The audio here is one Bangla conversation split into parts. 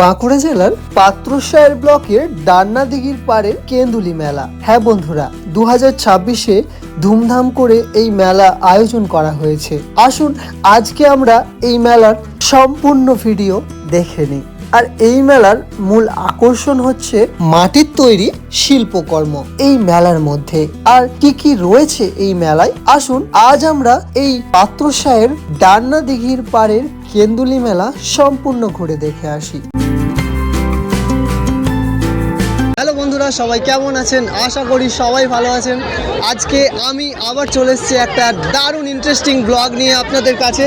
বাঁকুড়া জেলার পাত্রসায়ের ব্লকের ডান্নাদিঘির পাড়ের কেন্দুলি মেলা। হ্যাঁ বন্ধুরা, 2026-এ ধুমধাম করে এই মেলা আয়োজন করা হয়েছে। আসুন আজকে আমরা এই মেলার সম্পূর্ণ ভিডিও দেখে নিই। আর এই মেলার মূল আকর্ষণ হচ্ছে মাটির তৈরি শিল্পকর্ম এই মেলার মধ্যে। আর কি কি রয়েছে এই মেলায়, আসুন আজ আমরা এই পাত্রসায়ের ডান্নাদিঘির পাড়ের কেন্দুলি মেলা সম্পূর্ণ ঘুরে দেখে আসি। হ্যালো বন্ধুরা, সবাই কেমন আছেন? আশা করি সবাই ভালো আছেন। আজকে আমি আবার চলে এসেছি একটা দারুণ ইন্টারেস্টিং ব্লগ নিয়ে আপনাদের কাছে।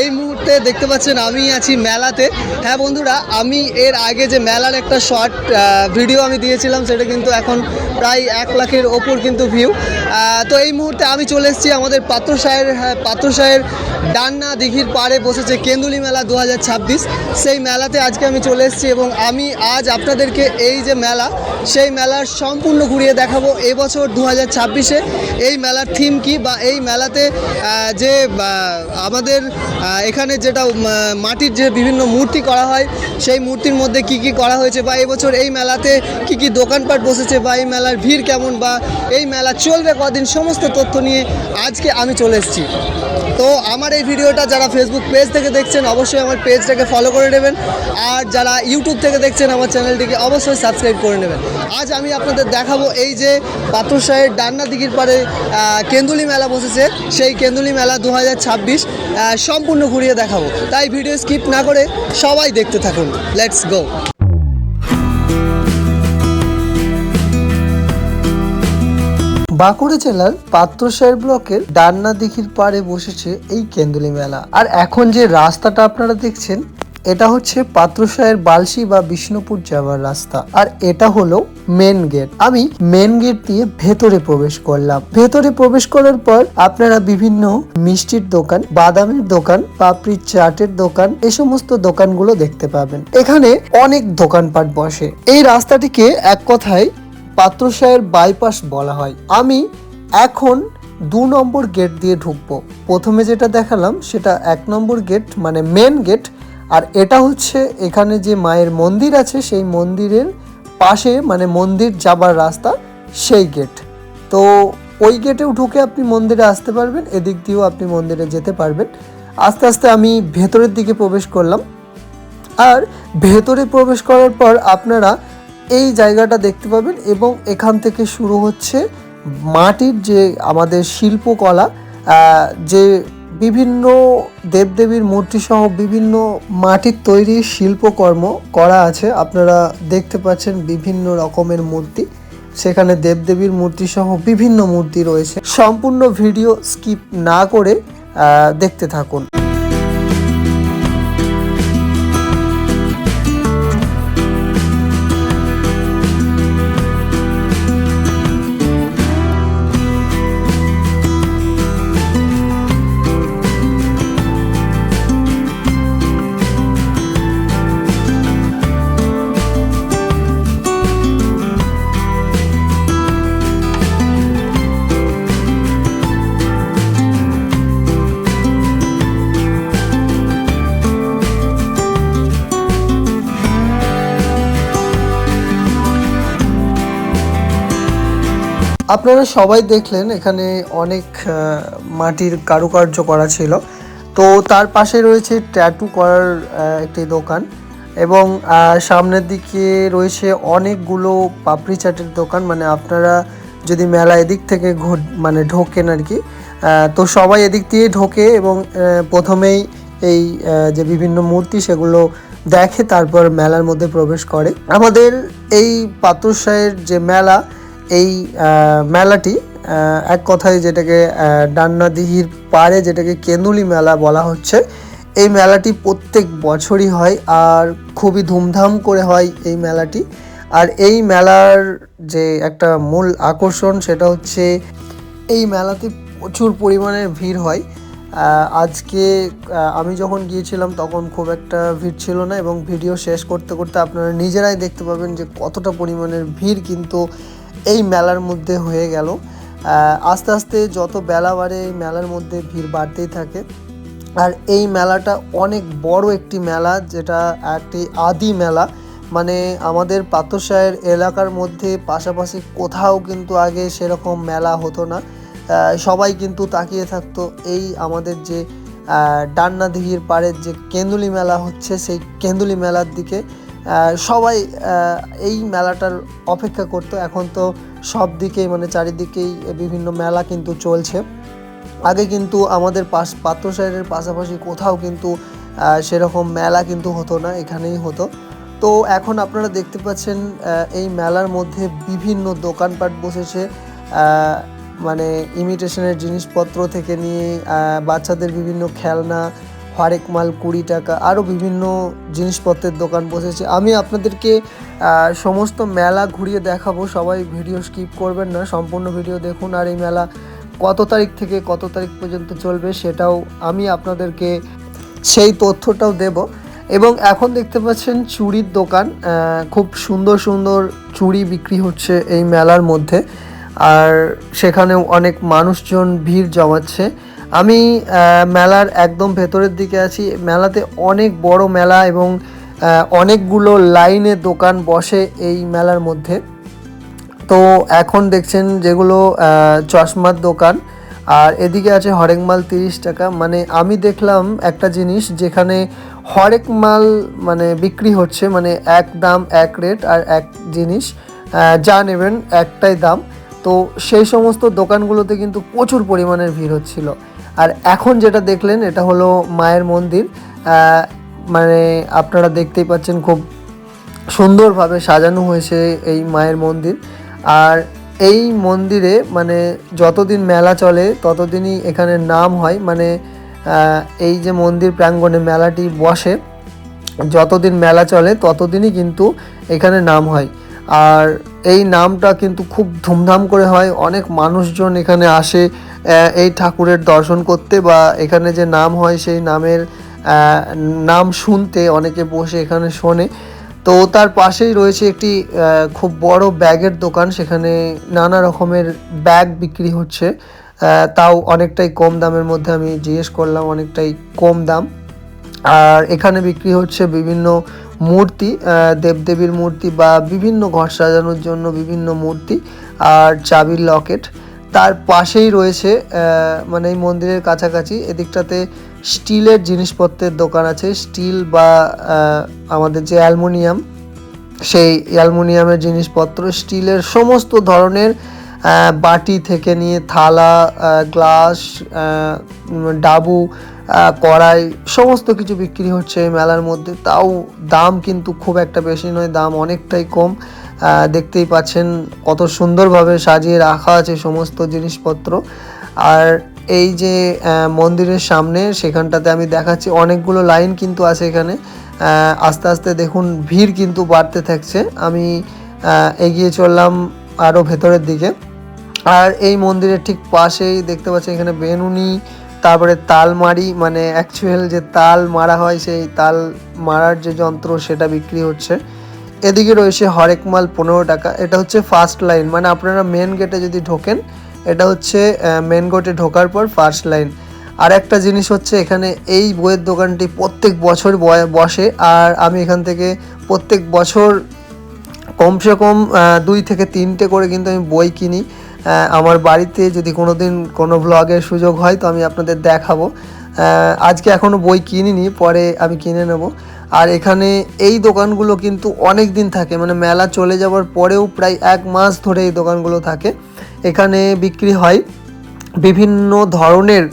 এই মুহূর্তে দেখতে পাচ্ছেন আমি আছি মেলাতে। হ্যাঁ বন্ধুরা, আমি এর আগে যে মেলার একটা শর্ট ভিডিও আমি দিয়েছিলাম, সেটা কিন্তু এখন প্রায় 1 লাখের ওপর কিন্তু ভিউ। তো এই মুহূর্তে আমি চলে এসেছি আমাদের পাত্রসায়ের ডান্নাদিঘির পাড়ে বসেছে কেন্দুলি মেলা 2026। সেই মেলাতে আজকে আমি চলে এসেছি এবং আমি আজ আপনাদেরকে এই যে মেলা, সেই মেলার সম্পূর্ণ ঘুরিয়ে দেখাবো। এবছর 2026-এ এই মেলার থিম কি, বা এই মেলাতে যে আমাদের এখানে যেটা মাটির যে বিভিন্ন মূর্তি করা হয়, সেই মূর্তির মধ্যে কি কি করা হয়েছে, বা এবছর এই মেলাতে কি কি দোকানপাট বসেছে, বা এই মেলার ভিড় কেমন, বা এই মেলা চলবে কদিন, সমস্ত তথ্য নিয়ে আজকে আমি চলে এসেছি। তো আমার এই ভিডিওটা যারা ফেসবুক পেজ থেকে দেখছেন, অবশ্যই আমার পেজটাকে ফলো করে নেবেন। আর যারা ইউটিউব থেকে দেখছেন, আমার চ্যানেলটিকে অবশ্যই সাবস্ক্রাইব করে নেবেন। আজ আমি আপনাদের দেখাবো এই যে পাত্রসায়ের ডান্নাদিঘির পাড়ে কেন্দুলি মেলা বসেছে, সেই কেন্দুলি মেলা 2026 সম্পূর্ণ ঘুরিয়ে দেখাবো। তাই ভিডিও স্কিপ না করে সবাই দেখতে থাকুন। Let's go. বাঁকুড়া জেলার পাত্রসায়ের ব্লকের ডান্নাদিঘির পাড়ে বসেছে এই কেন্দুলি মেলা। আর এখন যে রাস্তাটা আপনারা দেখছেন, এটা হচ্ছে পাত্রসায়ের বালসি বা বিষ্ণুপুর যাওয়ার রাস্তা। আর এটা হলো মেন গেট। আমি মেন গেট দিয়ে ভেতরে প্রবেশ করলাম। ভেতরে প্রবেশ করার পর আপনারা বিভিন্ন মিষ্টির দোকান, বাদামের দোকান, পাপড়ির চাটের দোকান, এই সমস্ত দোকানগুলো দেখতে পাবেন। এখানে অনেক দোকানপাট বসে। এই রাস্তাটিকে এক কথায় পাত্রসায়ের বাইপাস বলা হয়। আমি এখন 2 নম্বর গেট দিয়ে ঢুকবো। প্রথমে যেটা দেখালাম সেটা 1 নম্বর গেট, মানে মেন গেট। আর এটা হচ্ছে এখানে যে মায়ের মন্দির আছে, সেই মন্দিরের পাশে, মানে মন্দির যাবার রাস্তা, সেই গেট। তো ওই গেটেও ঢুকে আপনি মন্দিরে আসতে পারবেন, এদিক দিয়েও আপনি মন্দিরে যেতে পারবেন। আস্তে আস্তে আমি ভেতরের দিকে প্রবেশ করলাম। আর ভেতরে প্রবেশ করার পর আপনারা এই জায়গাটা দেখতে পাবেন, এবং এখান থেকে শুরু হচ্ছে মাটির যে আমাদের শিল্পকলা, যে বিভিন্ন দেবদেবীর মূর্তি সহ বিভিন্ন মাটির তৈরি শিল্পকর্ম করা আছে। আপনারা দেখতে পাচ্ছেন বিভিন্ন রকমের মূর্তি, সেখানে দেবদেবীর মূর্তি সহ বিভিন্ন মূর্তি রয়েছে। সম্পূর্ণ ভিডিও স্কিপ না করে দেখতে থাকুন। আপনারা সবাই দেখলেন এখানে অনেক মাটির কারুকার্য করা ছিল। তো তার পাশে রয়েছে ট্যাটু করার একটি দোকান, এবং সামনের দিকে রয়েছে অনেকগুলো পাপড়ি চাটের দোকান। মানে আপনারা যদি মেলা এদিক থেকে ঢোকেন আর কি, তো সবাই এদিক দিয়ে ঢোকে এবং প্রথমেই এই যে বিভিন্ন মূর্তি সেগুলো দেখে, তারপর মেলার মধ্যে প্রবেশ করে। আমাদের এই পাত্রসায়ের যে মেলা, এই মেলাটি এক কথায় যেটাকে ডান্নাদিঘির পাড়ে যেটাকে কেন্দুলি মেলা বলা হচ্ছে, এই মেলাটি প্রত্যেক বছরই হয় আর খুবই ধুমধাম করে হয় এই মেলাটি। আর এই মেলার যে একটা মূল আকর্ষণ, সেটা হচ্ছে এই মেলাতে প্রচুর পরিমাণে ভিড় হয়। আজকে আমি যখন গিয়েছিলাম তখন খুব একটা ভিড় ছিল না, এবং ভিডিও শেষ করতে করতে আপনারা নিজেরাই দেখতে পাবেন যে কতটা পরিমাণের ভিড় কিন্তু এই মেলার মধ্যে হয়ে গেল। আস্তে আস্তে যত বেলা বাড়ে এই মেলার মধ্যে ভিড় বাড়তেই থাকে। আর এই মেলাটা অনেক বড় একটি মেলা, যেটা একটি আদি মেলা। মানে আমাদের পাথরসাহের এলাকার মধ্যে পাশাপাশি কোথাও কিন্তু আগে সেরকম মেলা হতো না। সবাই কিন্তু তাকিয়ে থাকতো এই আমাদের যে ডান্না দিঘির পাড়ের যে কেন্দুলি মেলা হচ্ছে, সেই কেন্দুলি মেলার দিকে সবাই এই মেলাটার অপেক্ষা করতো। এখন তো সব দিকেই মানে চারিদিকেই বিভিন্ন মেলা কিন্তু চলছে। আগে কিন্তু আমাদের পাত্রসাহের পাশাপাশি কোথাও কিন্তু সেরকম মেলা কিন্তু হতো না, এখানেই হতো। তো এখন আপনারা দেখতে পাচ্ছেন এই মেলার মধ্যে বিভিন্ন দোকানপাট বসেছে। মানে ইমিটেশনের জিনিসপত্র থেকে নিয়ে বাচ্চাদের বিভিন্ন খেলনা, হরেক মাল 20 টাকা, আরও বিভিন্ন জিনিসপত্রের দোকান বসেছে। আমি আপনাদেরকে সমস্ত মেলা ঘুরিয়ে দেখাবো, সবাই ভিডিও স্কিপ করবেন না, সম্পূর্ণ ভিডিও দেখুন। আর এই মেলা কত তারিখ থেকে কত তারিখ পর্যন্ত চলবে সেটাও আমি আপনাদেরকে সেই তথ্যটাও দেব। এবং এখন দেখতে পাচ্ছেন চুড়ির দোকান, খুব সুন্দর সুন্দর চুড়ি বিক্রি হচ্ছে এই মেলার মধ্যে। আর সেখানেও অনেক মানুষজন ভিড় জমাচ্ছে। আমি মেলার একদম ভেতরের দিকে আছি। মেলাতে অনেক বড় মেলা এবং অনেকগুলো লাইনে দোকান বসে এই মেলার মধ্যে। তো এখন দেখছেন যেগুলো চশমার দোকান, আর এদিকে আছে হরেক মাল 30 টাকা। মানে আমি দেখলাম একটা জিনিস, যেখানে হরেক মাল মানে বিক্রি হচ্ছে, মানে এক দাম এক রেট, আর এক জিনিস যা নেবেন একটাই দাম। তো সেই সমস্ত দোকানগুলোতে কিন্তু প্রচুর পরিমাণের ভিড় হচ্ছিল। আর এখন যেটা দেখলেন এটা হলো মায়ের মন্দির। মানে আপনারা দেখতেই পাচ্ছেন খুব সুন্দরভাবে সাজানো হয়েছে এই মায়ের মন্দির। আর এই মন্দিরে মানে যতদিন মেলা চলে ততদিনই এখানে নাম হয়। মানে এই যে মন্দির প্রাঙ্গণে মেলাটি বসে, যতদিন মেলা চলে ততদিনই কিন্তু এখানে নাম হয়। আর এই নামটা কিন্তু খুব ধুমধাম করে হয়। অনেক মানুষজন এখানে আসে এই ঠাকুরের দর্শন করতে, বা এখানে যে নাম হয় সেই নামের নাম শুনতে অনেকে বসে এখানে শোনে। তো তার পাশেই রয়েছে একটি খুব বড় ব্যাগের দোকান, সেখানে নানা রকমের ব্যাগ বিক্রি হচ্ছে, তাও অনেকটাই কম দামের মধ্যে। আমি জিজ্ঞেস করলাম, অনেকটাই কম দাম। আর এখানে বিক্রি হচ্ছে বিভিন্ন মূর্তি, দেবদেবীর মূর্তি বা বিভিন্ন ঘর সাজানোর জন্য বিভিন্ন মূর্তি, আর চাবির লকেট। তার পাশেই রয়েছে মানে এই মন্দিরের কাছাকাছি এদিকটাতে স্টিলের জিনিসপত্রের দোকান আছে। স্টিল বা আমাদের যে অ্যালুমিনিয়াম, সেই অ্যালুমিনিয়ামের জিনিসপত্র, স্টিলের সমস্ত ধরনের বাটি থেকে নিয়ে থালা, গ্লাস, ডাবু, কড়াই, সমস্ত কিছু বিক্রি হচ্ছে এই মেলার মধ্যে। তাও দাম কিন্তু খুব একটা বেশি নয়, দাম অনেকটাই কম। দেখতেই পাচ্ছেন কত সুন্দরভাবে সাজিয়ে রাখা আছে সমস্ত জিনিসপত্র। আর এই যে মন্দিরের সামনে, সেখানটাতে আমি দেখাচ্ছি অনেকগুলো লাইন কিন্তু আছে এখানে। আস্তে আস্তে দেখুন ভিড় কিন্তু বাড়তে থাকছে। আমি এগিয়ে চললাম আরও ভেতরের দিকে। আর এই মন্দিরের ঠিক পাশেই দেখতে পাচ্ছি এখানে বেনুনি, তারপরে তালমারি, মানে অ্যাকচুয়াল যে তাল মারা হয় সেই তাল মারার যে যন্ত্র সেটা বিক্রি হচ্ছে। এদিকে রয়েছে হরেক মাল 15 টাকা। এটা হচ্ছে ফার্স্ট লাইন, মানে আপনারা মেন গেটে যদি ঢোকেন, এটা হচ্ছে মেন গেটে ঢোকার পর ফার্স্ট লাইন। আর একটা জিনিস হচ্ছে, এখানে এই বইয়ের দোকানটি প্রত্যেক বছর বসে, আর আমি এখান থেকে প্রত্যেক বছর কমসে কম 2 থেকে 3টে করে কিন্তু আমি বই কিনি। আমার বাড়িতে যদি কোনো দিন কোনো ভ্লগের সুযোগ হয় তো আমি আপনাদের দেখাবো। আজকে এখনও বই কিনিনি, পরে আমি কিনে নেব। আর এখানে এই দোকানগুলো কিন্তু অনেক দিন থাকে, মানে মেলা চলে যাওয়ার পরেও প্রায় 1 মাস ধরে এই দোকানগুলো থাকে। এখানে বিক্রি হয় বিভিন্ন ধরনের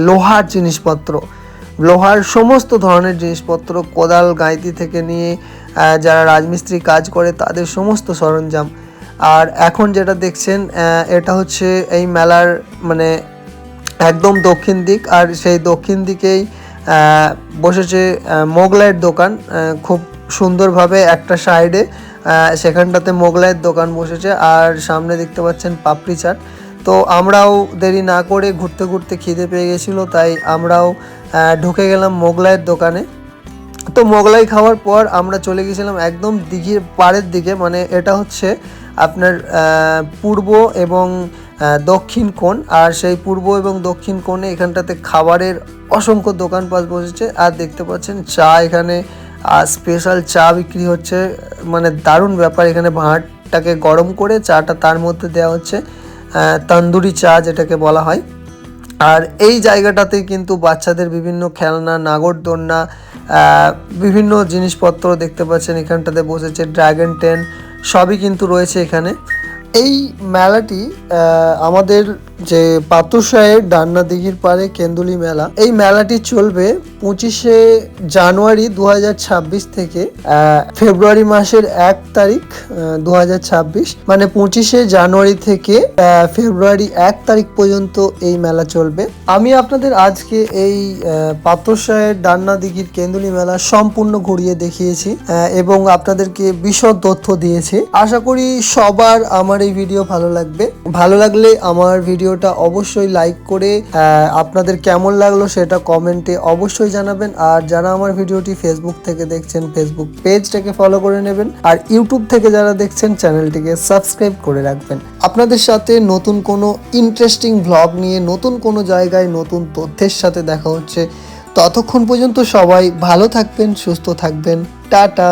লোহার জিনিসপত্র, লোহার সমস্ত ধরনের জিনিসপত্র, কোদাল গাঁইতি থেকে নিয়ে যারা রাজমিস্ত্রি কাজ করে তাদের সমস্ত সরঞ্জাম। আর এখন যেটা দেখছেন এটা হচ্ছে এই মেলার মানে একদম দক্ষিণ দিক, আর সেই দক্ষিণ দিকেই বসেছে মোগলাইয়ের দোকান। খুব সুন্দরভাবে একটা সাইডে সেখানটাতে মোগলাইয়ের দোকান বসেছে, আর সামনে দেখতে পাচ্ছেন পাপড়ি চাট। তো আমরাও দেরি না করে ঘুরতে ঘুরতে খিদে পেয়ে গেছিলো, তাই আমরাও ঢুকে গেলাম মোগলাইয়ের দোকানে। তো মোগলাই খাওয়ার পর আমরা চলে গেছিলাম একদম দিঘির পাড়ের দিকে। মানে এটা হচ্ছে আপনার পূর্ব এবং দক্ষিণ কোণ, আর সেই পূর্ব এবং দক্ষিণ কোণে এখানটাতে খাবারের অসংখ্য দোকানপাট বসেছে। আর দেখতে পাচ্ছেন চা, এখানে স্পেশাল চা বিক্রি হচ্ছে, মানে দারুণ ব্যাপার। এখানে ভাঁড়টাকে গরম করে চাটা তার মধ্যে দেওয়া হচ্ছে, তন্দুরি চা যেটাকে বলা হয়। আর এই জায়গাটাতে কিন্তু বাচ্চাদের বিভিন্ন খেলনা, নাগরদোলনা, বিভিন্ন জিনিসপত্র দেখতে পাচ্ছেন এখানটাতে বসেছে, ড্রাগন ট্রেন সবই কিন্তু রয়েছে এখানে। এই মেলাটি আমাদের যে পাত্রসাহের ডান্না দিঘির পাড়ে কেন্দুলি মেলা, এই মেলাটি চলবে 25শে জানুয়ারি 2026 থেকে ফেব্রুয়ারি মাসের 1 তারিখ 2026, মানে 25শে জানুয়ারি থেকে ফেব্রুয়ারি 1 তারিখ পর্যন্ত এই মেলা চলবে। আমি আপনাদের আজকে এই পাত্রসাহের ডান্না দিঘির কেন্দুলি মেলা সম্পূর্ণ ঘুরিয়ে দেখিয়েছি এবং আপনাদেরকে বিশদ তথ্য দিয়েছি। আশা করি সবার আমার এই ভিডিও ভালো লাগবে। ভালো লাগলে আমার ভিডিওটা অবশ্যই লাইক করে আপনাদের কেমন লাগলো সেটা কমেন্টে অবশ্যই জানাবেন। আর যারা আমার ভিডিওটি ফেসবুক থেকে দেখছেন, ফেসবুক পেজটাকে ফলো করে নেবেন। আর ইউটিউব থেকে যারা দেখছেন, চ্যানেলটিকে সাবস্ক্রাইব করে রাখবেন। আপনাদের সাথে নতুন কোনো ইন্টারেস্টিং ভ্লগ নিয়ে, নতুন কোনো জায়গায় নতুন তথ্যের সাথে দেখা হচ্ছে। ততক্ষণ পর্যন্ত সবাই ভালো থাকবেন, সুস্থ থাকবেন। টাটা।